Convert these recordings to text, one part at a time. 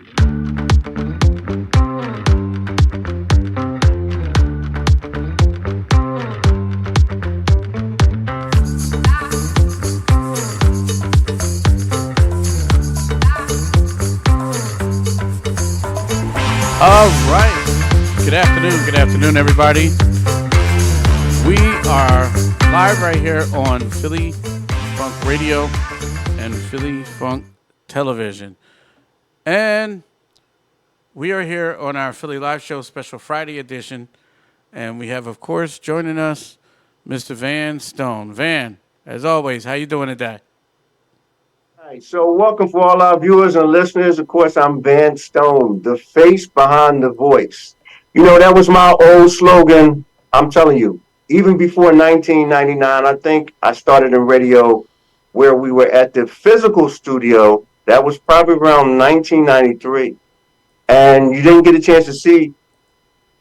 All right. Good afternoon. Good afternoon, everybody. We are live right here on Philly Funk Radio and Philly Funk Television. And we are here on our Philly Live Show Special Friday edition. And we have, of course, joining us, Mr. Van Stone. Van, as always, how you doing today? Right, so welcome for all our viewers and listeners. Of course, I'm Van Stone, the face behind the voice. You know, that was my old slogan. I'm telling you, even before 1999, I think I started in radio where we were at the physical studio. That was probably around 1993. And you didn't get a chance to see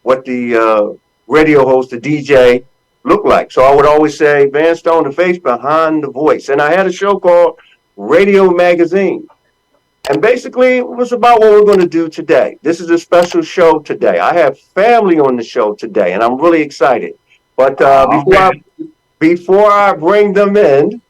what the radio host, the DJ, looked like. So I would always say, Van Stone, the face behind the voice. And I had a show called Radio Magazine. And basically, it was about what we're going to do today. This is a special show today. I have family on the show today, and I'm really excited. But Okay. before I bring them in,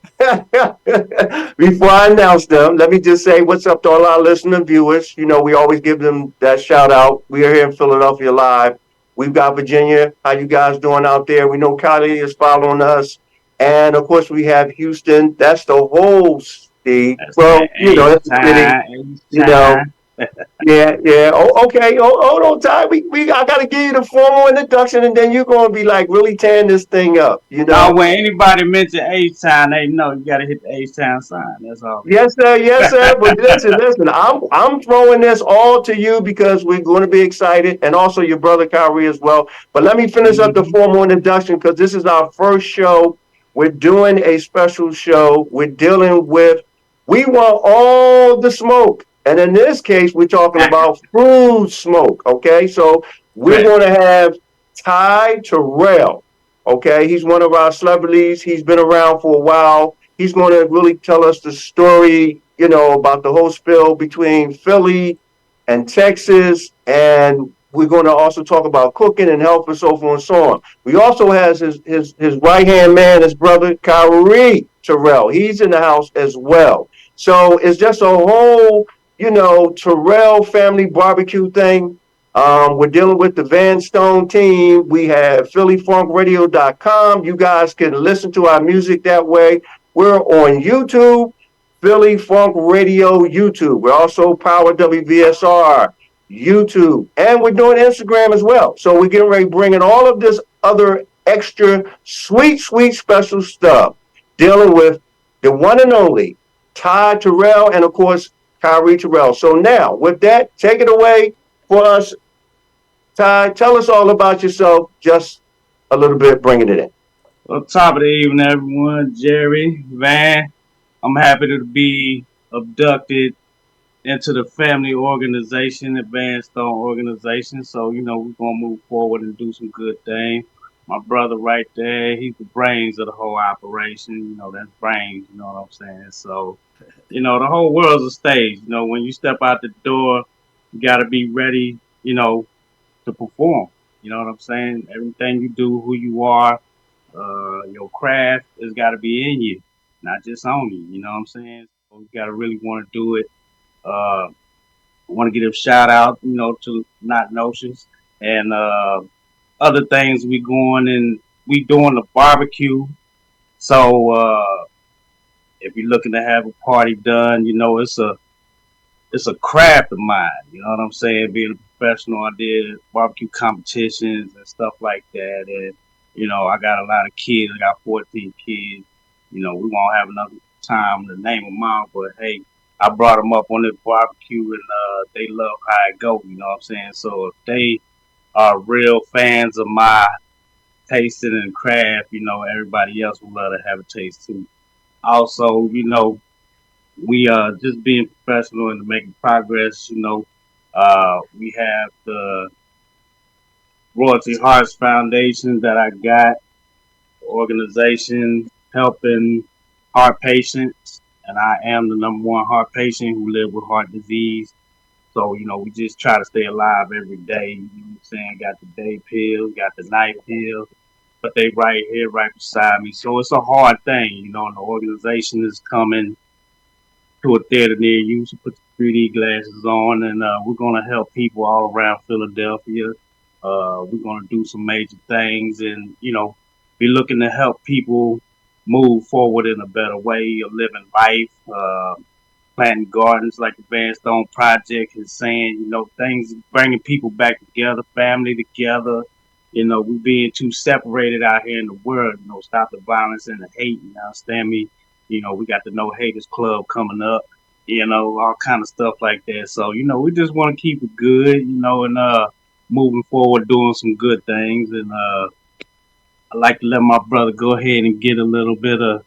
before I announce them, let me just say what's up to all our listener viewers. You know, we always give them that shout out. We are here in Philadelphia live. We've got Virginia. How you guys doing out there? We know Cali is following us. And of course, we have Houston. That's the whole state. That's Well, that you know, H that's the city. time, H You know, time. yeah, yeah. Oh, okay. Oh, hold on, Ty. I gotta give you the formal introduction, and then you're gonna be like really tearing this thing up. You Now, know. when anybody mention H time, they know you got to hit the H time sign. That's all it Yes, sir. Yes, sir. But listen, listen. I'm throwing this all to you because we're going to be excited, and also your brother Kyrie as well. But let me finish up the is. formal introduction because this is our first show. We're doing a special show. We're dealing with. We want all the smoke, and in this case, we're talking about food smoke. Okay, so we're Correct. going to have Ty Terrell. Okay, he's one of our celebrities. He's been around for a while. He's going to really tell us the story, you know, about the whole spill between Philly and Texas. And we're going to also talk about cooking and health and so forth and so on. We also has his right hand man, his brother Kyrie Terrell. He's in the house as well. So it's just a whole, you know, Terrell family barbecue thing. We're dealing with the Van Stone team. We have PhillyFunkRadio.com. You guys can listen to our music that way. We're on YouTube, Philly Funk Radio YouTube. We're also Power WVSR YouTube, and we're doing Instagram as well. So we're getting ready bringing all of this other extra sweet, sweet special stuff, dealing with the one and only Ty Terrell, and of course Kyrie Terrell. So now, with that, take it away for us, Ty. Tell us all about yourself, just a little bit, bringing it in. Well, top of the evening, everyone. Jerry, Van, I'm happy to be abducted into the family organization, Advanced Stone organization. So, we're going to move forward and do some good things. My brother right there, he's the brains of the whole operation. That's brains, you know what I'm saying? So, the whole world's a stage. When you step out the door, you got to be ready, to perform. You know what I'm saying? Everything you do, who you are, your craft has got to be in you, not just on you. You know what I'm saying? So you got to really want to do it. I want to give a shout out, to Not Notions and other things we going and we doing the barbecue. So if you're looking to have a party done, it's a craft of mine. You know what I'm saying? Being a professional, I did barbecue competitions and stuff like that. And, I got a lot of kids. I got 14 kids. We won't have enough time to name them out, but hey, I brought them up on this barbecue and they love how it go. You know what I'm saying? So if they are real fans of my tasting and craft, everybody else will love to have a taste too. Also, we just being professional and making progress. We have the Royalty Hearts Foundation that I got, organization helping heart patients, and I am the number one heart patient who live with heart disease. So, we just try to stay alive every day. You know what I'm saying? Got the day pills, got the night pills, but they right here, right beside me. So it's a hard thing, and the organization is coming to a theater near you. So put the 3D glasses on, and we're gonna help people all around Philadelphia. We're gonna do some major things, and be looking to help people move forward in a better way of living life. Planting gardens like the Van Stone Project is saying, things bringing people back together, family together. We being too separated out here in the world. Stop the violence and the hate. You understand me? We got the No Haters Club coming up. All kind of stuff like that. So we just want to keep it good. And moving forward, doing some good things. And I like to let my brother go ahead and get a little bit of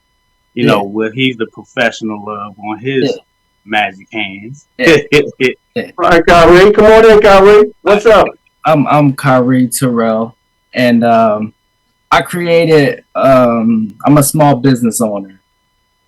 Yeah, what he's the professional of on yeah, his magic hands. yeah, yeah. All right, Kyrie, come on in, Kyrie. I, What's up? I'm Kyrie Terrell, and I created. I'm a small business owner,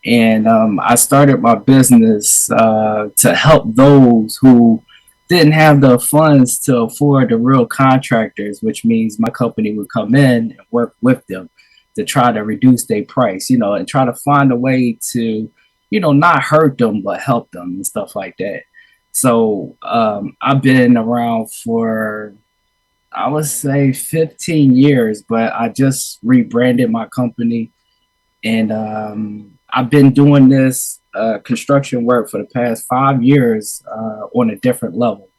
and I started my business to help those who didn't have the funds to afford the real contractors, which means my company would come in and work with them to try to reduce their price, and try to find a way to, not hurt them but help them and stuff like that. So I've been around for, I would say, 15 years, but I just rebranded my company, and I've been doing this construction work for the past 5 years on a different level.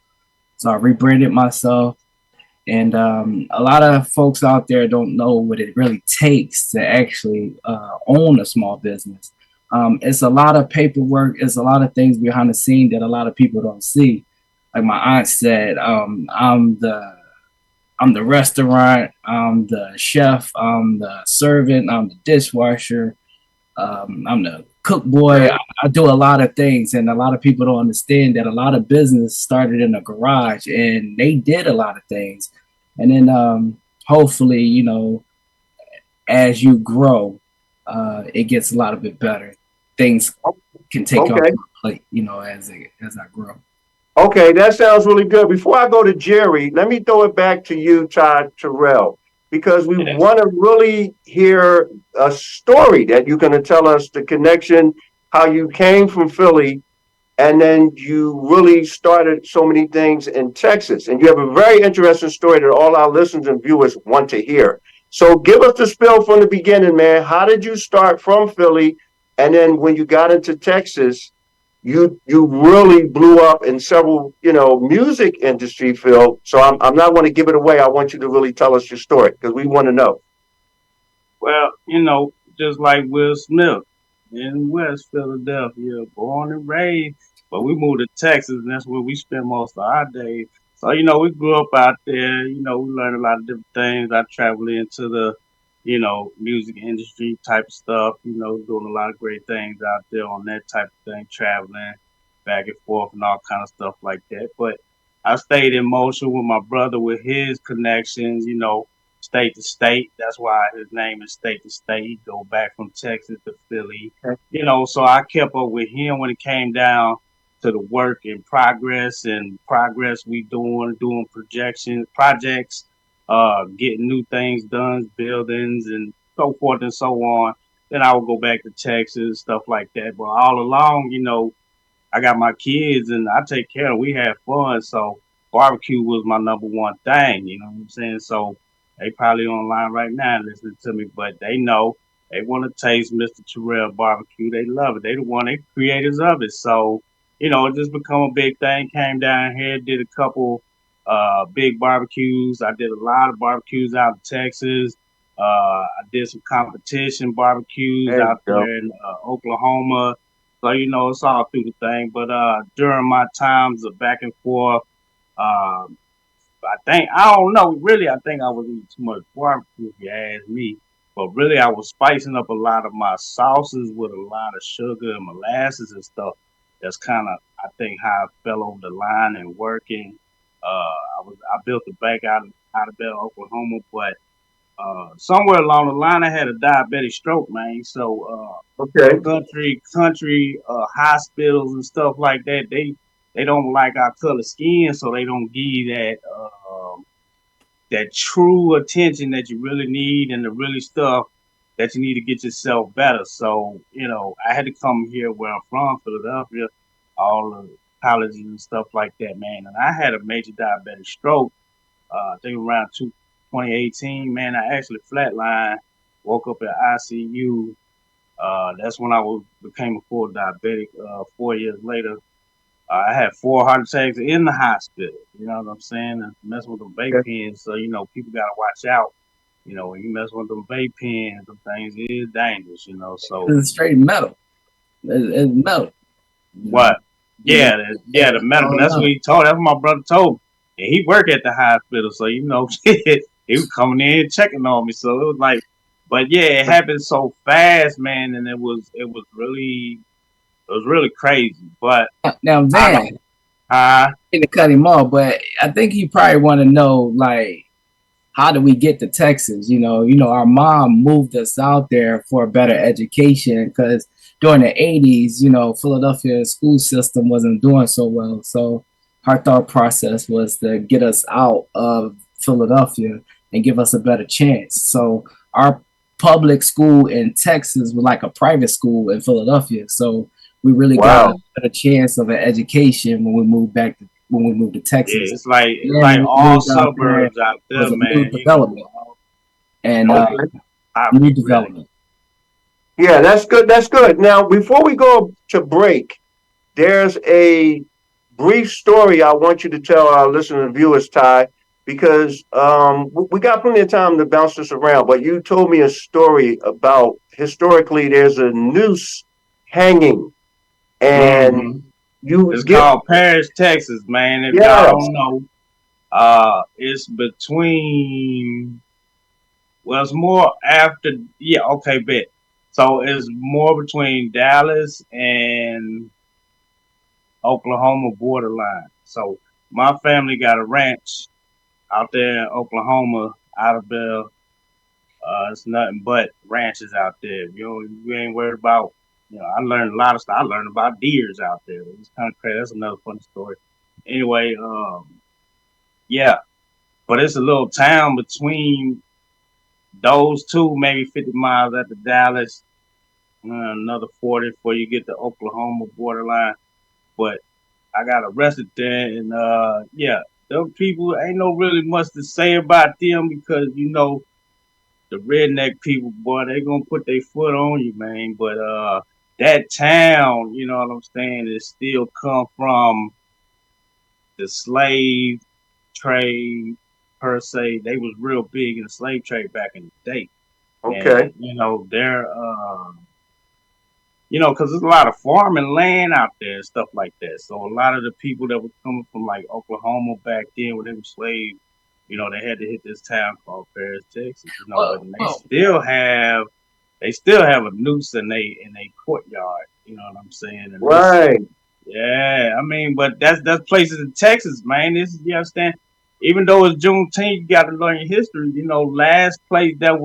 So I rebranded myself, and a lot of folks out there don't know what it really takes to actually own a small business. It's a lot of paperwork. It's a lot of things behind the scene that a lot of people don't see. Like my aunt said, I'm the restaurant, I'm the chef, I'm the servant, I'm the dishwasher, I'm the cook boy. I do a lot of things, and a lot of people don't understand that a lot of business started in a garage, and they did a lot of things, and then hopefully, as you grow, it gets a lot of bit better. Things can take off Okay. my plate, as I grow. Okay, that sounds really good. Before I go to Jerry, let me throw it back to you, Todd Terrell, because we Yes. want to really hear a story that you're going to tell us the connection, how you came from Philly, and then you really started so many things in Texas. And you have a very interesting story that all our listeners and viewers want to hear. So give us the spill from the beginning, man. How did you start from Philly? And then when you got into Texas, you really blew up in several, music industry field. So I'm not want to give it away. I want you to really tell us your story because we want to know. Well, just like Will Smith in West Philadelphia, born and raised, but we moved to Texas, and that's where we spend most of our days. So, we grew up out there. We learned a lot of different things. I traveled into the, music industry type of stuff. Doing a lot of great things out there on that type of thing, traveling back and forth and all kind of stuff like that. But I stayed in motion with my brother with his connections. State to state. That's why his name is State to State. He go back from Texas to Philly. So I kept up with him when it came down to the work in progress and progress we doing projects, getting new things done, buildings and so forth and so on. Then I would go back to Texas, stuff like that. But all along, I got my kids and I take care of them. We have fun. So barbecue was my number one thing, you know what I'm saying? So they probably online right now listening to me, but they know they want to taste Mr. Terrell barbecue. They love it. They the one, they creators of it. So, it just become a big thing. Came down here, did a couple big barbecues. I did a lot of barbecues out in Texas. I did some competition barbecues There you out go. there in Oklahoma. So it's all through the thing. But during my times of back and forth, um, I don't know. Really, I think I was eating too much barbecue. If you ask me, but really, I was spicing up a lot of my sauces with a lot of sugar and molasses and stuff. That's kind of, I think, how I fell over the line and working. I built a bank out of Bell, Oklahoma, but somewhere along the line, I had a diabetic stroke, man. So Okay. country hospitals and stuff like that. They they don't like our color skin, so they don't give you that true attention that you really need and the really stuff that you need to get yourself better. So, I had to come here where I'm from, Philadelphia, all the colleges and stuff like that, man. And I had a major diabetic stroke, I think around 2018, man. I actually flatlined, woke up at ICU. That's when became a full diabetic. 4 years later, I had 4 heart attacks in the hospital. You know what I'm saying? And messing with them vape Okay. pens, so people gotta watch out. When you mess with them vape pens, them things is dangerous. So It's straight metal. It's metal. You know, what? yeah, The medical. all That's what metal. he told. That's what my brother told me. And he worked at the hospital, so he was coming in checking on me. So it was like, but yeah, it happened so fast, man, and it was really crazy. But Now, I don't. Van, Uh, I to cut him off, but I think he probably want to know like how do we get to Texas? Our mom moved us out there for a better education because during the 80s, Philadelphia school system wasn't doing so well. So our thought process was to get us out of Philadelphia and give us a better chance. So our public school in Texas was like a private school in Philadelphia. So we really got Wow. a better chance of an education when we moved to yeah, Texas. it's like And we all moved out there suburbs out there, was a new man. development and Okay. new Poverty, really. development. Yeah, that's good. That's good. Now, before we go to break, there's a brief story I want you to tell our listeners and viewers, Ty, because we got plenty of time to bounce this around. But you told me a story about historically there's a noose hanging, and hmm you It's get called Paris, Texas, man. If y'all yes, don't know, it's between. Well, it's more after. Yeah, okay, bet. So it's more between Dallas and Oklahoma borderline. So my family got a ranch out there in Oklahoma, out of there. It's nothing but ranches out there. You ain't worried about. I learned a lot of stuff. I learned about deers out there. It's kind of crazy. That's another funny story. Anyway, yeah, but it's a little town between those two, maybe 50 miles after Dallas, another 40 before you get to Oklahoma borderline. But I got arrested there, and yeah, them people ain't no really much to say about them because the redneck people, boy, they gonna put their foot on you, man. But that town, you know what I'm saying, is still come from the slave trade per se. They was real big in the slave trade back in the day, okay, and they're because there's a lot of farming land out there and stuff like that. So a lot of the people that were coming from like Oklahoma back then when they were slaves, they had to hit this town called Paris, Texas. But Well, they still have a noose in a courtyard. You know what I'm saying? And this, right, yeah, I mean, but that's places in Texas, man. You understand? Even though it's Juneteenth, you got to learn your history. Last place that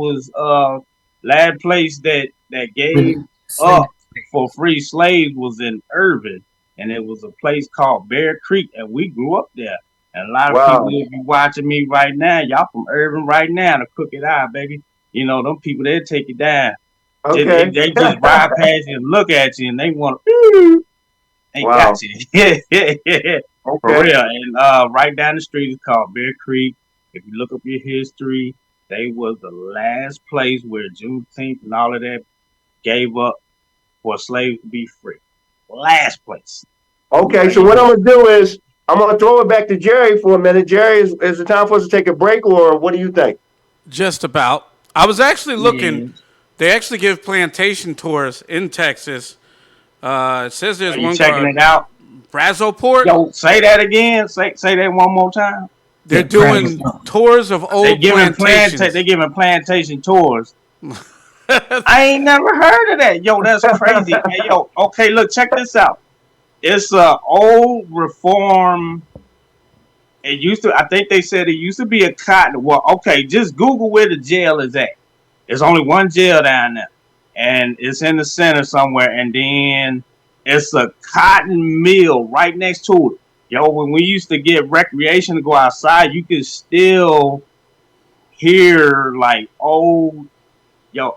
gave slave. up for free slaves was in Irving, and it was a place called Bear Creek, and we grew up there. And a lot of people, wow, if you watching me right now, y'all from Irving right now, the crooked eye, baby. Them people, they'll take you down. They, okay, they just ride past you and look at you, and they want to, ain't got wow, you. Yeah, for okay, real. And right down the street is called Bear Creek. If you look up your history, they was the last place where Juneteenth and all of that gave up for slaves to be free. Last place. okay. Okay. So what I'm gonna do is I'm gonna throw it back to Jerry for a minute. Jerry, is it time for us to take a break, or what do you think? Just about. I was actually looking. Yeah. They actually give plantation tours in Texas. It says Are there's you one checking called it out? Brazosport. Yo, say that again. Say that one more time. They're doing tours of They old giving they plantations. giving plantation tours. I ain't never heard of that. Yo, that's crazy. Hey, yo, okay, look, check this out. It's a old reform. It used to. I think they said it used to be a cotton. Well, okay, just Google where the jail is at. There's only one jail down there, and it's in the center somewhere. And then it's a cotton mill right next to it. Yo, when we used to get recreation to go outside, you could still hear like old yo.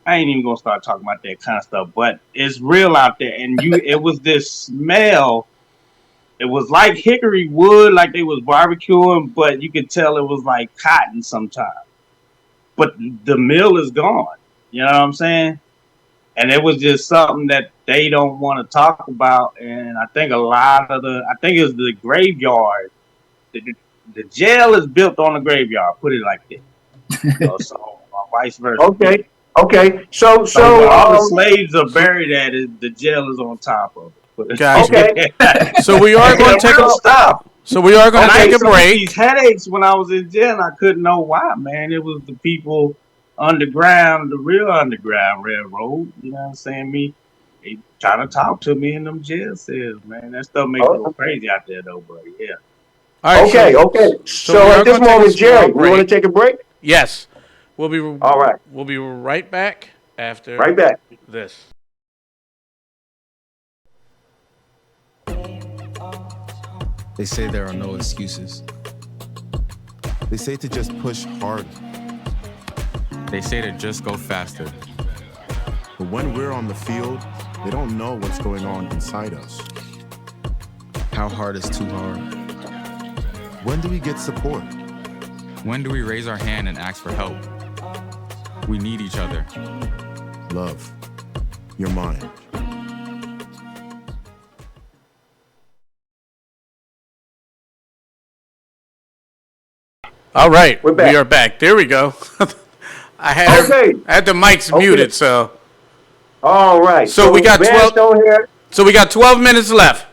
I ain't even gonna start talking about that kind of stuff, but it's real out there. And it was this smell. It was like hickory wood, like they was barbecuing, but you could tell it was like cotton sometimes. But the mill is gone. You know what I'm saying? And it was just something that they don't want to talk about. And I think a lot of I think it's the graveyard. The, the jail is built on the graveyard. Put it like that. So vice versa. Okay. Okay. So So where so all the um slaves are So, buried at, the jail is on top of it. Put it gotcha. like okay. that. So we are going Yeah, to take real a. stuff. So we are going And to I take a used to get these break. headaches when I was in jail. And I couldn't know why, man. It was the people underground, the real underground railroad. You know what I'm saying? They trying to talk to me in them jail cells, man. That stuff make you go Oh, crazy out there, though, buddy. Yeah. All right. okay, okay. So we So are at this going to take a moment, small Jerry, we want to break. take a break? Yes, All right. we'll be right back after Right back. this. They say there are no excuses. They say to just push hard, They say to just go faster. but when we're on the field, they don't know what's going on inside us. How hard is too hard? When do we get support? When do we raise our hand and ask for help? We need each other. Love, your mind. All right, We're back. we are back. There we go. Okay. I had the mics Okay. muted, so All right. So we got Van 12 Stone here. so we got 12 minutes left.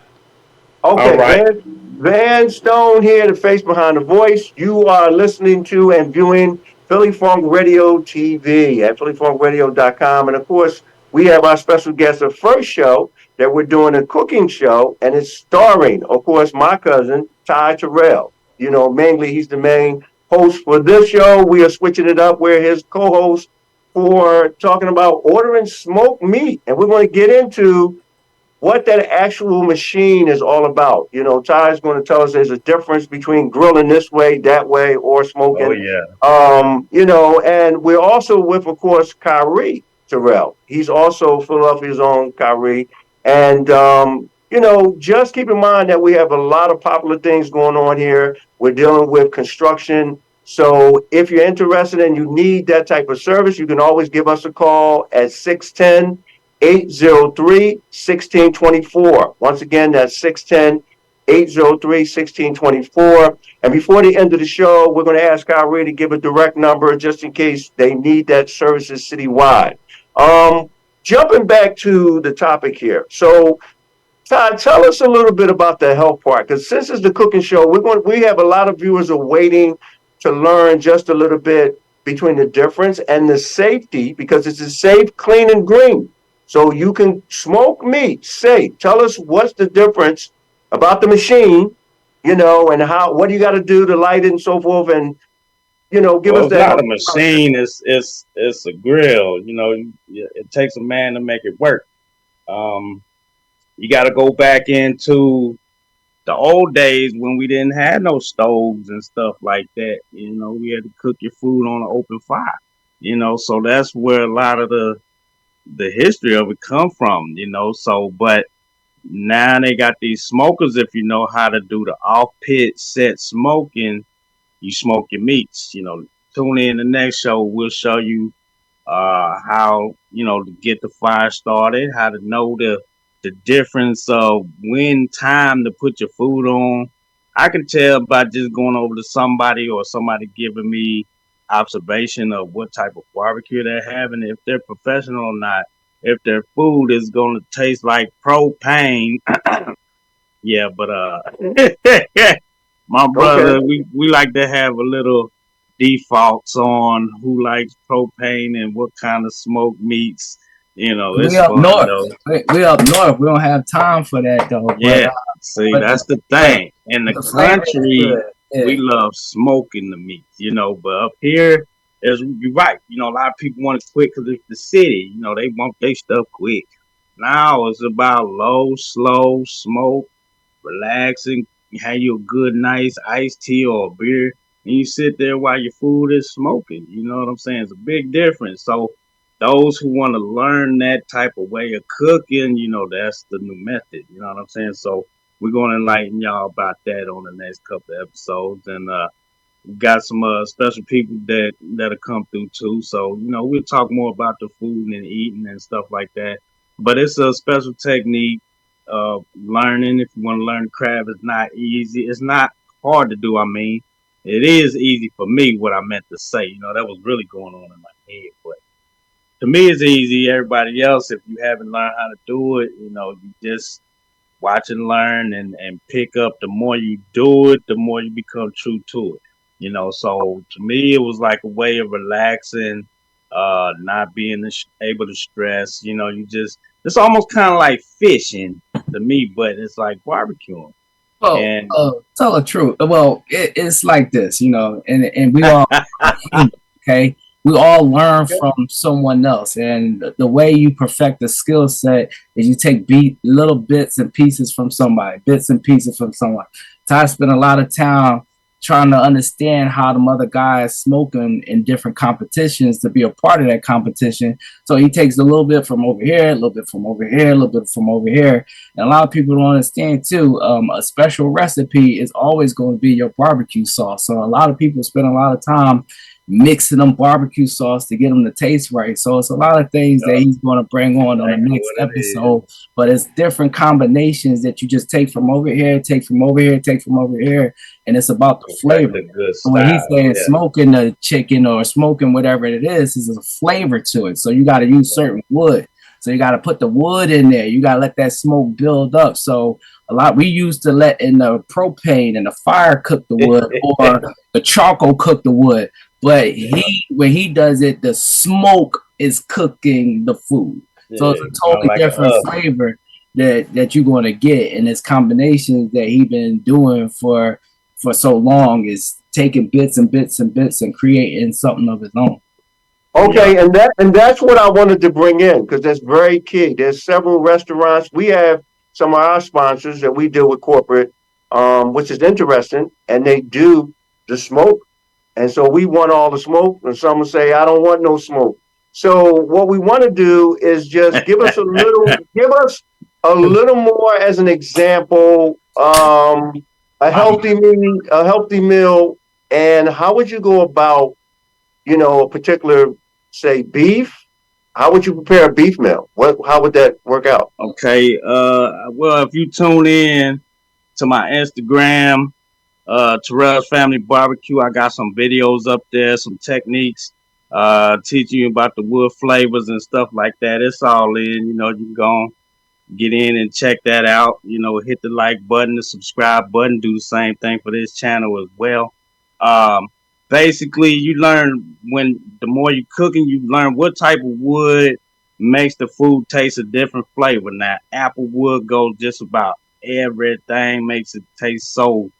Okay, All right. Van Stone here, the face behind the voice. You are listening to and viewing Philly Funk Radio TV at phillyfunkradio.com. And of course, we have our special guest, the first show that we're doing a cooking show, and it's starring, of course, my cousin, Ty Terrell. You know, mainly he's the main host for this show. We are switching it up. We're his co-host for talking about ordering smoked meat. And we're going to get into what that actual machine is all about. You know, Ty's going to tell us there's a difference between grilling this way, that way, or Oh, smoking. yeah. You know, and we're also with, of course, Kyrie Terrell. He's also Philadelphia's own Kyrie. And, you know, just keep in mind that we have a lot of popular things going on here. We're dealing with construction. So if you're interested and you need that type of service, you can always give us a call at 610 803 1624. Once again, that's 610 803 1624. And before the end of the show, we're going to ask Kyrie to give a direct number just in case they need that services citywide. Um, Jumping back to the topic here. So, Todd, tell us a little bit about the health part, because since it's the cooking show, we have a lot of viewers are waiting to learn just a little bit between the difference and the safety, because it's a safe, clean, and green. So you can smoke meat safe. Tell us what's the difference about the machine, you know, and how what do you got to do to light it and so forth, and you know, give Well, us it's the not health a process. machine. It's a grill. You know, it takes a man to make it work. Um, you got to go back into the old days when we didn't have no stoves and stuff like that. You know, we had to cook your food on an open fire. You know, so that's where a lot of the history of it come from. You know, so but now they got these smokers. If you know how to do the off pit set smoking, you smoke your meats. You know, tune in the next show. We'll show you how to get the fire started, how to know the difference of when time to put your food on. I can tell by just going over to somebody or somebody giving me observation of what type of barbecue they're having, if they're professional or not, if their food is going to taste like propane. Yeah, but my Okay. brother, we like to have a little defaults on who likes propane and what kind of smoked meats. You know, We it's up fun north. though. We up north. We don't have time for that though. Yeah, see, But that's the but thing. In the the flavor is country, good. we Yeah. love smoking the meats, but up here, you're right. A lot of people want it quick because it's the city. They want their stuff quick. Now it's about low, slow smoke. relaxing, have you a good, nice iced tea or a beer, and you sit there while your food is smoking. You know what I'm saying? It's a big difference. So those who want to learn that type of way of cooking, that's the new method. You know what I'm saying? So we're going to enlighten y'all about that on the next couple of episodes, and got some special people that'll come through too. So we'll talk more about the food and eating and stuff like that. But it's a special technique of learning. If you want to learn craft, it's not easy. It's not hard to do. I mean, it is easy for me. What I meant to say, that was really going on in my head. But to me, it's easy. Everybody else, if you haven't learned how to do it, you just watch and learn and pick up. The more you do it, the more you become true to it. So to me, it was like a way of relaxing, not being able to stress. You just, it's almost kind of like fishing to me, but it's like barbecuing. Well, And tell the truth. Well, it's like this, and we all okay. We all learn from someone else, and the way you perfect the skill set is you take little bits and pieces from somebody, bits and pieces from someone. Ty spent a lot of time trying to understand how the other guys smoking in different competitions to be a part of that competition. So he takes a little bit from over here, a little bit from over here, a little bit from over here. And a lot of people don't understand too. A special recipe is always going to be your barbecue sauce. So a lot of people spend a lot of time mixing them barbecue sauce to get them to taste right. So it's a lot of things that he's going to bring on the next episode, but it's different combinations that you just take from over here, take from over here, take from over here, and it's about the flavor. So when he's saying smoking the chicken or smoking whatever it is a flavor to it. So you got to use certain wood. So you got to put the wood in there. You got to let that smoke build up. So we used to let in the propane and the fire cook the wood or the charcoal cook the wood. But when he does it, the smoke is cooking the food. So it's a totally different flavor that you're going to get. And it's combinations that he's been doing for so long is taking bits and bits and bits and creating something of his own. Okay, and that's what I wanted to bring in because that's very key. There's several restaurants. We have some of our sponsors that we deal with corporate, which is interesting, and they do the smoke. And so we want all the smoke, and some will say, I don't want no smoke. So what we want to do is just give us a little more as an example, a healthy meal, and how would you go about, a particular, say, beef? How would you prepare a beef meal? How would that work out? Okay, well, if you tune in to my Instagram, Terrell's Family Barbecue. I got some videos up there, some techniques, teaching you about the wood flavors and stuff like that. It's all in, you can go get in and check that out. Hit the like button, the subscribe button, do the same thing for this channel as well. Basically, you learn the more you cooking, you learn what type of wood makes the food taste a different flavor. Now, apple wood goes just about everything, makes it taste so,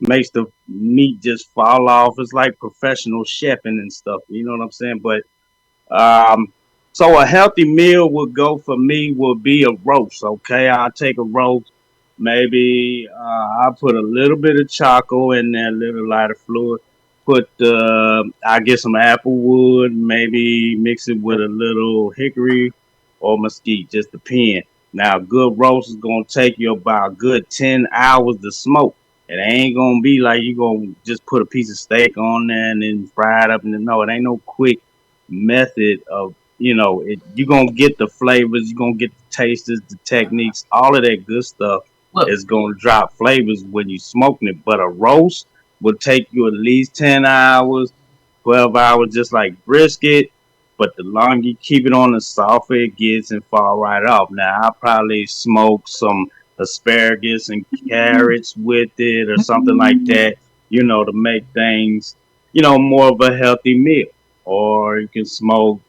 makes the meat just fall off. It's like professional chefing and stuff. You know what I'm saying? But so a healthy meal would go for me would be a roast. Okay, I'll take a roast. Maybe I'll put a little bit of charcoal in there, a little lighter fluid. I get some apple wood, maybe mix it with a little hickory or mesquite, just depend. Now, a good roast is gonna take you about a good 10 hours to smoke. It ain't gonna be like you gonna just put a piece of steak on there and then fry it up. And no, it ain't no quick method of you're gonna get the flavors, you're gonna get the tastes, the techniques, all of that good stuff is gonna drop flavors when you smoking it. But a roast will take you at least 10 hours, 12 hours, just like brisket. But the longer you keep it on, the softer it gets and fall right off. Now, I'll probably smoke some asparagus and carrots with it or something like that, to make things, more of a healthy meal. Or you can smoke,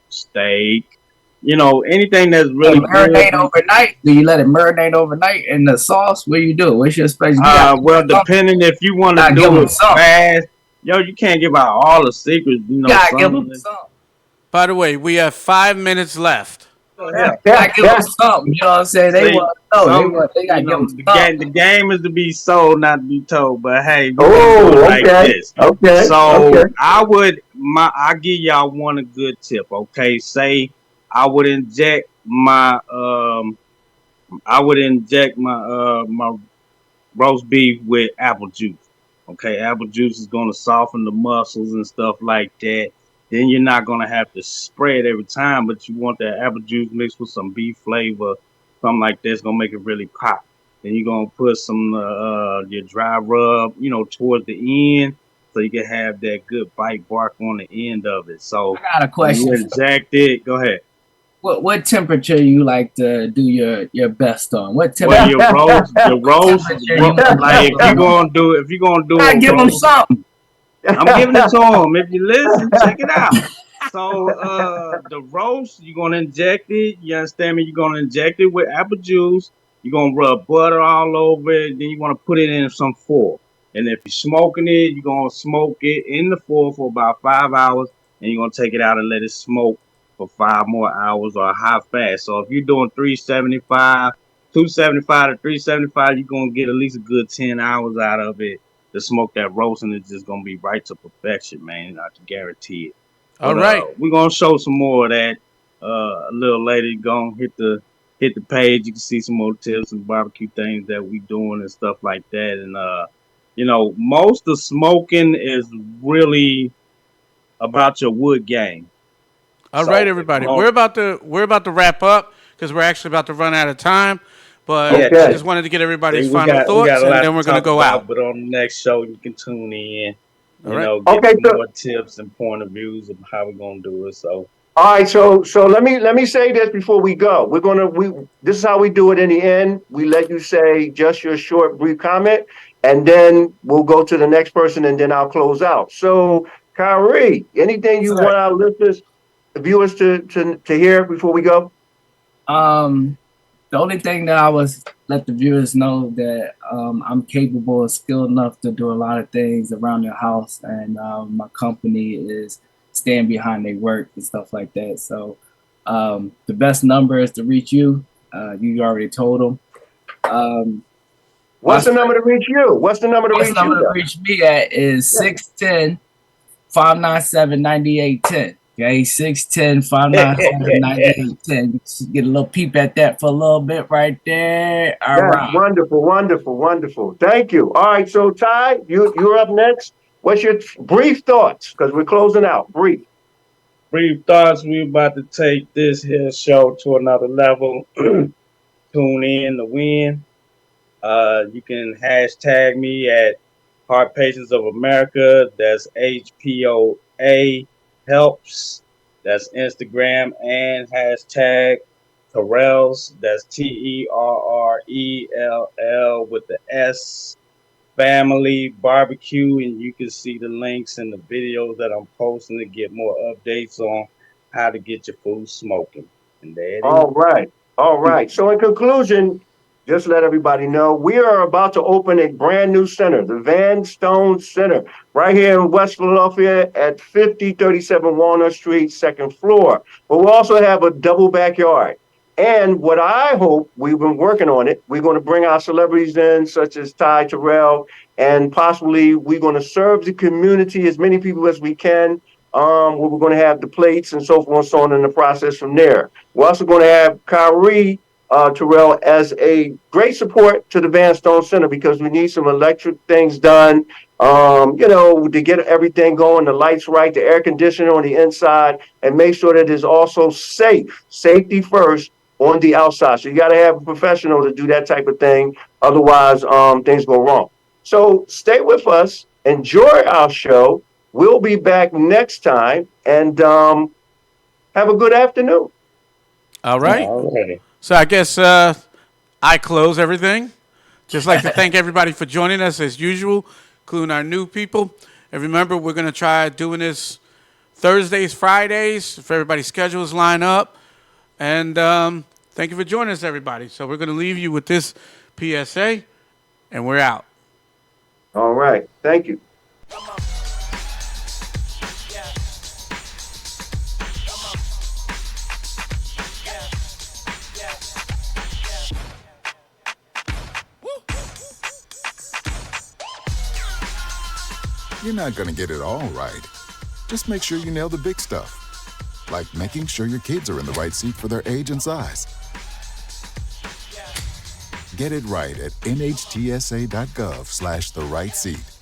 steak, anything that's really marinate good. overnight. Do you let it marinate overnight in the sauce? What do you do? What's your special? Well, depending if you want to do it fast, you can't give out all the secrets. Give them some. By the way, we have 5 minutes left. Yeah. Gotta give them something. You know what I'm saying? They See, want to know. They gotta you give know, them something. the game is to be sold, not to be told. But hey, we're gonna do it Oh, like okay, this. okay, So okay. I give y'all one a good tip. Okay, say I would inject my my roast beef with apple juice. Okay, apple juice is gonna soften the muscles and stuff like that. Then you're not gonna have to spray it every time, but you want that apple juice mixed with some beef flavor, something like that's gonna make it really pop. Then you're gonna put some your dry rub, towards the end, so you can have that good bite bark on the end of it. So I got a when you question. inject it, go ahead. What temperature you like to do your best on? What Well, your roast, temperature you want like best on? if you're gonna do Gotta a give them roast. something. I'm giving it to him. If you listen, check it out. So the roast, you're gonna inject it. You understand me? You're gonna inject it with apple juice. You're gonna rub butter all over it. Then you want to put it in some foil. And if you're smoking it, you're gonna smoke it in the foil for about 5 hours. And you're gonna take it out and let it smoke for 5 more hours or high fast. So if you're doing 375, 275 to 375, you're gonna get at least a good 10 hours out of it to smoke that roast, and it's just gonna be right to perfection, man. I can guarantee it. All But right. we're gonna show some more of that a little later. Gonna hit the page. You can see some more tips and barbecue things that we doing and stuff like that. And most of smoking is really about your wood game. All right, So if you everybody. don't, We're about to wrap up because we're actually about to run out of time. But yeah, I Okay. just wanted to get everybody's see, we final got thoughts, a and lot then to we're gonna talk go out. about, but on the next show you can tune in. All right. Get Okay. some So more tips and point of views of how we're gonna do it. So all right. So let me say this before we go. We this is how we do it in the end. We let you say just your short, brief comment, and then we'll go to the next person, and then I'll close out. So, Kyrie, anything you Sir. want our listeners, viewers to hear before we go? Um, the only thing that I was let the viewers know that I'm capable and skilled enough to do a lot of things around the house, and my company is stand behind their work and stuff like that. So the best number is to reach you. You already told them. Um, my What's the number to reach you? What's the number to best reach you, number to though? reach me at is Yeah. 610-597-9810. Okay, 610-597-9810. Get a little peep at that for a little bit right there. All That's right. wonderful, wonderful, wonderful. Thank you. All right, so Ty, you're up next. What's your brief thoughts? Because we're closing out. Brief. brief thoughts. We about to take this here show to another level. Tune in to win. You can hashtag me at Heart Patients of America. That's HPOA helps. That's Instagram, and hashtag Terrells. That's TERRELL with the S family barbecue, and you can see the links and the videos that I'm posting to get more updates on how to get your food smoking. And there it is. All right. All right. So, in conclusion, just let everybody know we are about to open a brand new center, the Van Stone Center, right here in West Philadelphia at 5037 Walnut Street, second floor. But we'll also have a double backyard. And what I hope, we've been working on it, we're going to bring our celebrities in, such as Ty Terrell, and possibly we're going to serve the community, as many people as we can. We're going to have the plates and so forth and so on in the process from there. We're also going to have Kyrie Terrell as a great support to the Van Stone Center because we need some electric things done, to get everything going, the lights right, the air conditioning on the inside, and make sure that it's also safe, safety first on the outside. So you got to have a professional to do that type of thing. Otherwise, things go wrong. So stay with us, enjoy our show. We'll be back next time, and have a good afternoon. All right. All right. So I guess I close everything. Just like to thank everybody for joining us as usual, including our new people. And remember, we're going to try doing this Thursdays, Fridays, if everybody's schedules line up. And thank you for joining us, everybody. So we're going to leave you with this PSA, and we're out. All right. Thank you. You're not going to get it all right. Just make sure you nail the big stuff, like making sure your kids are in the right seat for their age and size. Get it right at nhtsa.gov/the right seat.